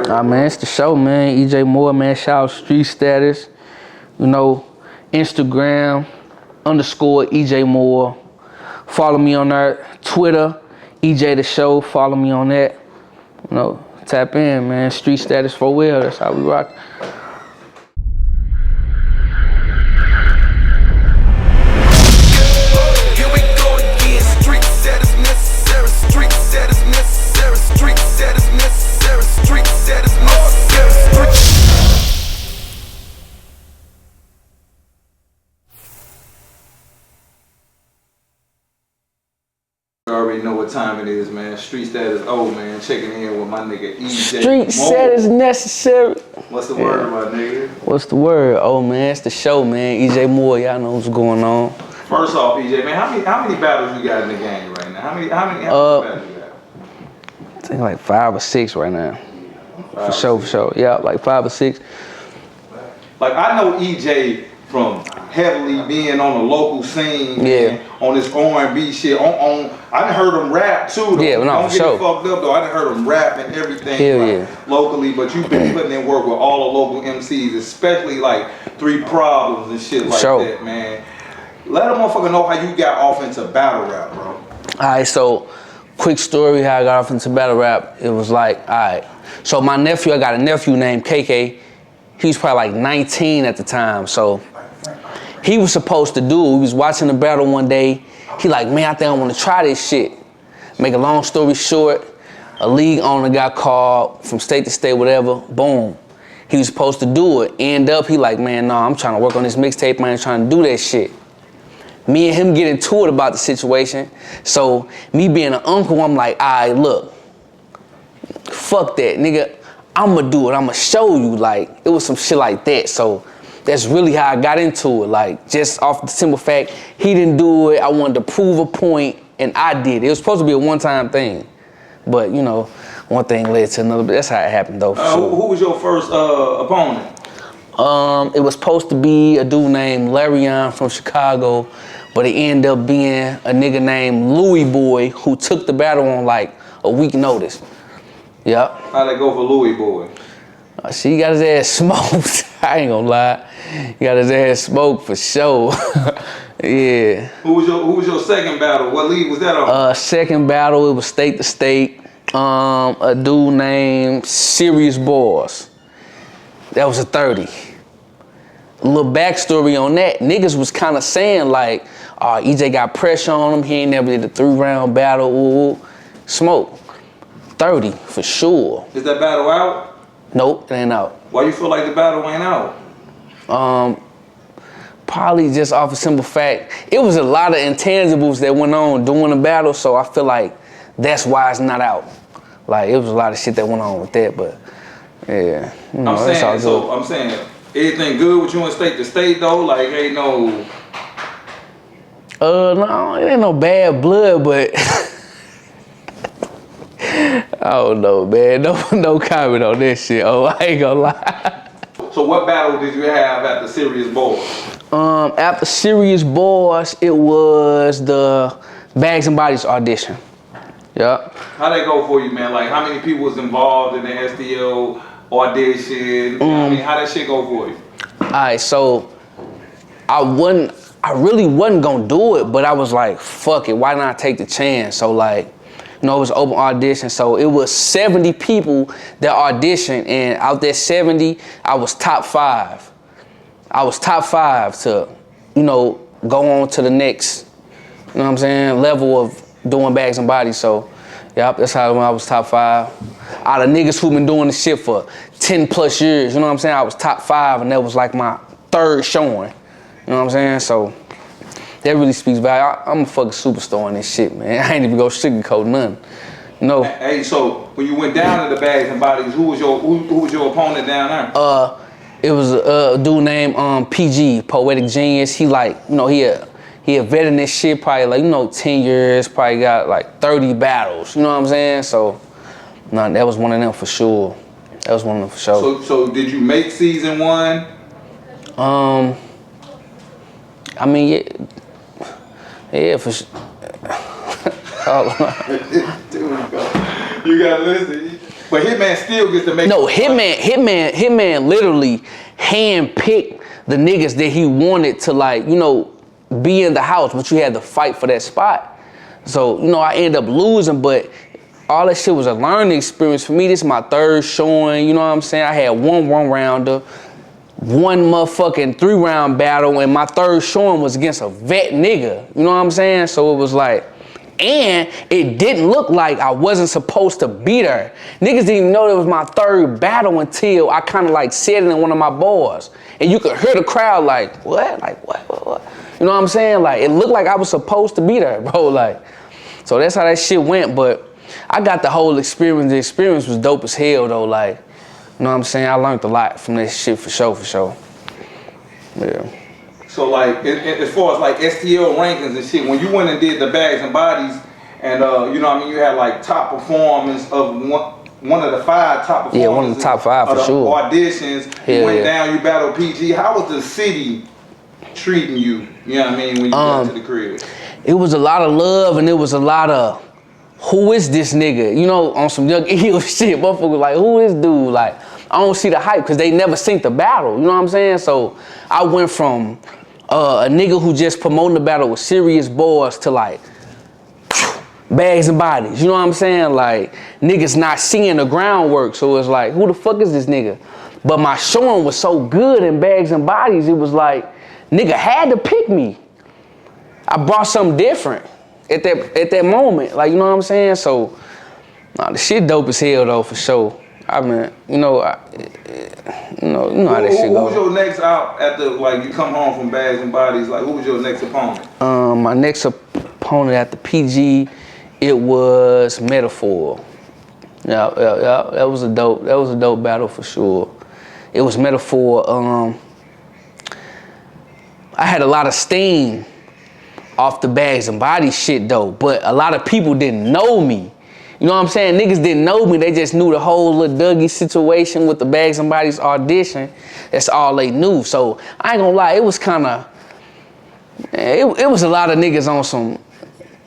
Man, it's the show, man. Ejay Moore, man. Shout out Street Status. You know, Instagram _Ejay Moore. Follow me on there. Twitter, EJ the Show. Follow me on that. You know, tap in, man. Street Status for real. That's how we rock. You already know what time it is, man. Street Status, man. Checking in with my nigga Ejay Street Status necessary. What's the word, my nigga? What's the word? Man, it's the show, man. Ejay Moore, y'all know what's going on. First off, Ejay, man, how many battles you got in the game right now? How many battles you got? I think like 5 or 6 right now. For sure. Yeah, like 5 or 6. Like, I know Ejay from heavily being on the local scene, man, on this R&B shit. I done heard him rap too, though. Yeah, no, don't get it fucked up though. I done heard him rap and everything locally, but you've been putting in work with all the local MCs, especially like 3 Problems and shit like that, man. Let a motherfucker know how you got off into battle rap, bro. Alright, so quick story how I got off into battle rap. It was like, alright, so my nephew, I got a nephew named KK. He was probably like 19 at the time, so he was supposed to do it. We was watching the battle one day. He like, man, I think I want to try this shit. Make a long story short, a league owner got called from state to state, whatever, boom. He was supposed to do it. End up, he like, man, no, I'm trying to work on this mixtape, man, trying to do that shit. Me and him get into it about the situation. So me being an uncle, I'm like, all right, look, fuck that, nigga. I'ma do it, I'ma show you. Like, it was some shit like that. So that's really how I got into it. Like, just off the simple fact, he didn't do it, I wanted to prove a point, and I did. It was supposed to be a one-time thing. But, you know, one thing led to another, but that's how it happened, though. Who was your first opponent? It was supposed to be a dude named Larion from Chicago, but it ended up being a nigga named Louis Boy who took the battle on like a week notice. Yep. How'd that go for Louis Boy? He got his ass smoked. I ain't gonna lie. He got his ass smoked for sure. Yeah. Who was your second battle? What league was that on? Second battle, it was state to state. A dude named Serious Boys. That was a 30. A little backstory on that. Niggas was kind of saying like, EJ got pressure on him. He ain't never did a 3-round battle. Ooh, smoke. 30 for sure. Is that battle out? Nope, it ain't out. Why you feel like the battle ain't out? Probably just off a simple fact. It was a lot of intangibles that went on during the battle, so I feel like that's why it's not out. Like, it was a lot of shit that went on with that, but yeah. You know, I'm saying, everything good with you in state to state though? Like, ain't no... No, it ain't no bad blood, but I don't know, man. No comment on this shit. I ain't gonna lie. So what battle did you have after Serious Boys? After Serious Boys, it was the Bags and Bodies audition. Yep. How'd that go for you, man? Like, how many people was involved in the STL audition? I mean, how'd that shit go for you? Alright, so I really wasn't gonna do it, but I was like, fuck it, why not take the chance? So like, you know, it was an open audition, so it was 70 people that auditioned, and out there 70, I was top 5. I was top 5 to, you know, go on to the next, you know what I'm saying, level of doing Bags and Bodies. So, yep, that's how I was top 5. Out of niggas who been doing this shit for 10 plus years, you know what I'm saying, I was top 5, and that was like my 3rd showing, you know what I'm saying, so. That really speaks value. I'm a fucking superstar in this shit, man. I ain't even go sugarcoat nothing. You know. Hey, so when you went down to the Bags and Bodies, who was your opponent down there? It was a dude named PG, Poetic Genius. He like, you know, he a vet in this shit, probably like, you know, 10 years, probably got like 30 battles. You know what I'm saying? So, no, that was one of them for sure. That was one of them for sure. So did you make season 1? I mean, yeah, for sure. You gotta listen. But Hitman still gets to make. No, Hitman literally handpicked the niggas that he wanted to, like, you know, be in the house, but you had to fight for that spot. So, you know, I ended up losing, but all that shit was a learning experience for me. This is my third showing, you know what I'm saying? I had one rounder, one motherfucking 3-round battle, and my third showing was against a vet nigga, you know what I'm saying? So it was like, and it didn't look like I wasn't supposed to be there. Niggas didn't even know it was my third battle until I kind of like said it in one of my bars. And you could hear the crowd like, what? Like, what? You know what I'm saying? Like, it looked like I was supposed to be there, bro. Like, so that's how that shit went. But I got the whole experience. The experience was dope as hell, though. Like, you know what I'm saying? I learned a lot from this shit for sure. Yeah. So, like, as far as, like, STL rankings and shit, when you went and did the Bags and Bodies, and, you know what I mean, you had, like, top performance of one of the 5 top performances. Yeah, one of the top 5 for sure. Auditions. You went down, you battled PG. How was the city treating you? You know what I mean, when you got to the crib? It was a lot of love, and it was a lot of, who is this nigga? You know, on some Young Eagle shit, motherfucker, like, who is dude? Like, I don't see the hype, because they never synced the battle, you know what I'm saying? So I went from a nigga who just promoting the battle with serious boys to like Bags and Bodies, you know what I'm saying? Like, niggas not seeing the groundwork, so it's like, who the fuck is this nigga? But my showing was so good in Bags and Bodies, it was like, nigga had to pick me. I brought something different at that moment, like, you know what I'm saying? So, nah, the shit dope as hell though, for sure. I mean, you know how that shit go. Who's your next out after, like, you come home from Bags and Bodies? Like, who was your next opponent? My next opponent after PG, it was Metaphor. Yeah, that was a dope battle for sure. It was Metaphor. I had a lot of steam off the Bags and Bodies shit though, but a lot of people didn't know me. You know what I'm saying? Niggas didn't know me. They just knew the whole little Dougie situation with the Bags and Bodies audition. That's all they knew. So I ain't gonna lie, it was kind of, it was a lot of niggas on some,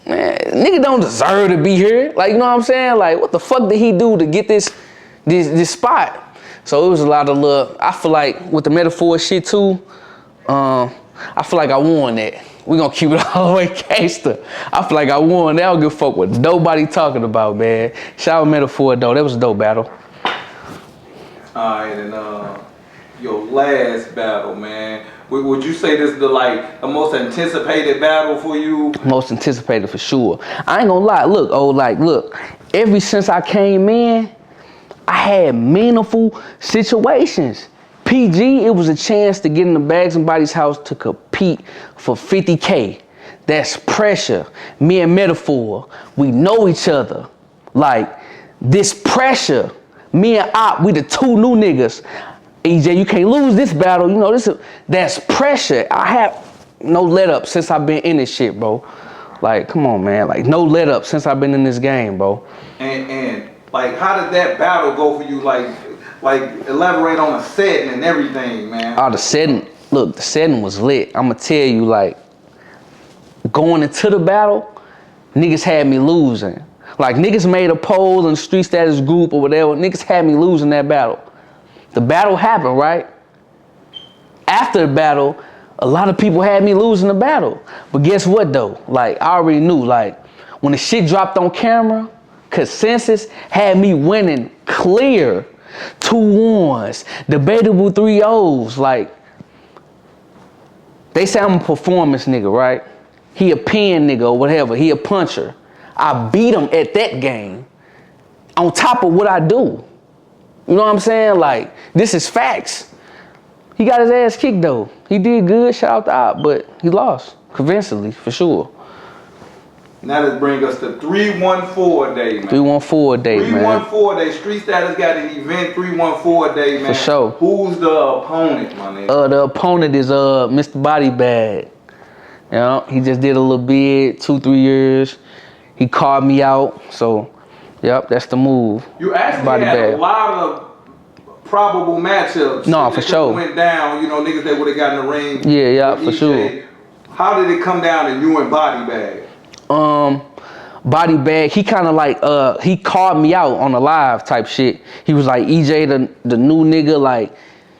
man, nigga don't deserve to be here. Like, you know what I'm saying? Like, what the fuck did he do to get this spot? So it was a lot of little, I feel like with the Metaphor shit too, I feel like I won that. We gonna keep it all the way gangster. I feel like I won. They don't give a fuck what nobody talking about, man. Shout out Metaphor though. That was a dope battle. Alright, and your last battle, man. Would you say this is the most anticipated battle for you? Most anticipated for sure. I ain't gonna lie. Look. Ever since I came in, I had meaningful situations. PG, it was a chance to get in the Bags and Bodies house to compete for 50K. That's pressure. Me and Metaphor, we know each other. Like, this pressure, me and Op, we the 2 new niggas. Ejay, you can't lose this battle. You know, that's pressure. I have no let up since I've been in this shit, bro. Like, come on, man. Like, no let up since I've been in this game, bro. And like, how did that battle go for you? Like, elaborate on the setting and everything, man. Oh, the setting was lit. I'ma tell you, like, going into the battle, niggas had me losing. Like, niggas made a poll in the Street Status group or whatever. Niggas had me losing that battle. The battle happened, right? After the battle, a lot of people had me losing the battle. But guess what, though? Like, I already knew, like, when the shit dropped on camera, consensus had me winning clear. 2 1s, debatable 3 0s. Like, they say I'm a performance nigga, right? He a pen nigga or whatever. He a puncher. I beat him at that game on top of what I do. You know what I'm saying? Like, this is facts. He got his ass kicked though. He did good, shout out to Op, but he lost convincingly for sure. Now let's bring us to 314 day, man. 314 day, man. 314 day. Street Status got an event 314 day, man. For sure. Who's the opponent, my nigga? The opponent is Mr. Body Bag. You know, he just did a little bid, 2-3 years. He called me out, so yep, that's the move. You actually had a lot of probable matchups. No, for sure. Went down, you know, niggas that would have gotten the ring. Yeah, for sure. How did it come down to you and Body Bag? Body Bag, he kind of like, he called me out on a live type shit. He was like, EJ, the new nigga, like,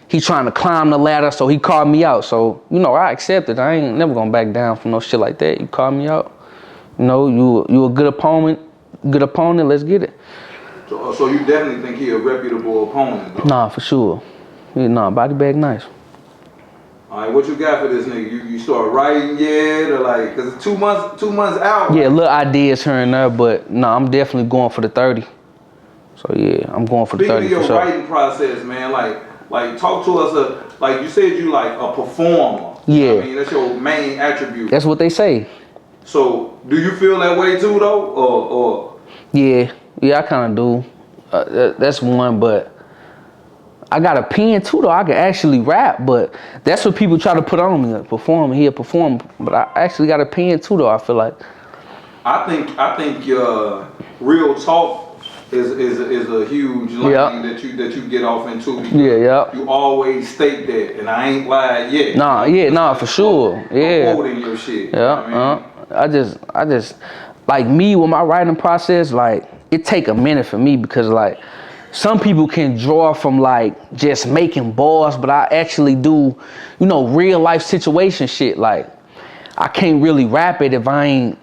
he trying to climb the ladder, so he called me out. So, you know, I accepted. I ain't never gonna back down from no shit like that. You called me out. You know, you a good opponent, let's get it. So you definitely think he a reputable opponent, though? Nah, for sure. Yeah, nah, Body Bag nice. All right, what you got for this nigga? You start writing yet, or like, cause it's 2 months out. Yeah, little ideas here and there, but nah, I'm definitely going for the 30. So yeah, I'm going for the 30 Speaking of for your sure. writing process, man, like talk to us. Like you said, you like a performer. Yeah. I mean, that's your main attribute. That's what they say. So, do you feel that way too, though, or? Yeah, I kind of do. That's one, but I got a pen too, though. I can actually rap, but that's what people try to put on me. Like, perform, he'll perform, but I actually got a pen too, though. I feel like. I think real talk is a huge line that you get off into. Yeah. You always state that, and I ain't lied yet. Nah, for sure. Yeah. Quoting your shit. Yeah. You know what I mean? I just like me with my writing process. Like it take a minute for me because like some people can draw from like just making bars, but I actually do, you know, real life situation shit. Like I can't really rap it if I ain't,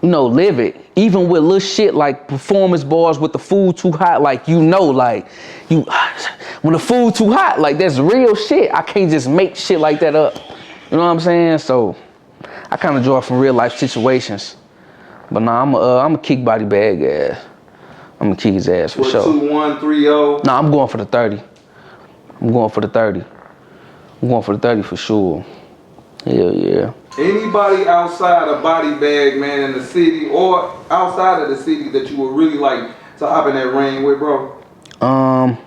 you know, live it. Even with little shit like performance bars with the food too hot, like you know, like you when the food too hot, like that's real shit. I can't just make shit like that up. You know what I'm saying? So I kind of draw from real life situations. But nah, I'm a kick Body Bag ass. I'm gonna kick his ass for sure. 2130. Nah, I'm going for the 30. I'm going for the 30 for sure. Hell yeah. Anybody outside of Body Bag, man, in the city or outside of the city that you would really like to hop in that ring with, bro? I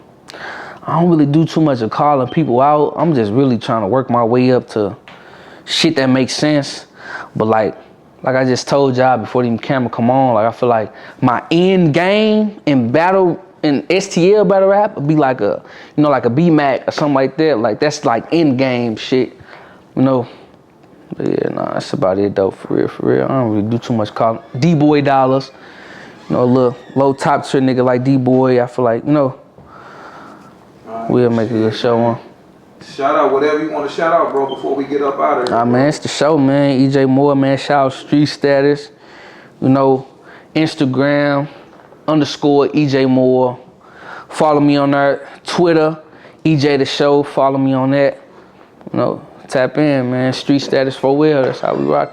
don't really do too much of calling people out. I'm just really trying to work my way up to shit that makes sense. But like I just told y'all before the camera come on, like I feel like my end game in battle, in STL battle rap would be like a, you know, like a B-Mac or something like that. Like that's like end game shit, you know. But yeah, nah, that's about it though, for real. I don't really do too much calling. D-Boy dollars, you know, a little low top tier nigga like D-Boy. I feel like, you know, we'll make a good show on. Shout out whatever you want to shout out, bro, before we get up out of here. Nah, man, it's the show, man. Ejay Moore, man. Shout out Street Status. You know, Instagram _Ejay Moore. Follow me on there. Twitter, EJ the Show. Follow me on that. You know, tap in, man. Street Status for real. That's how we rock.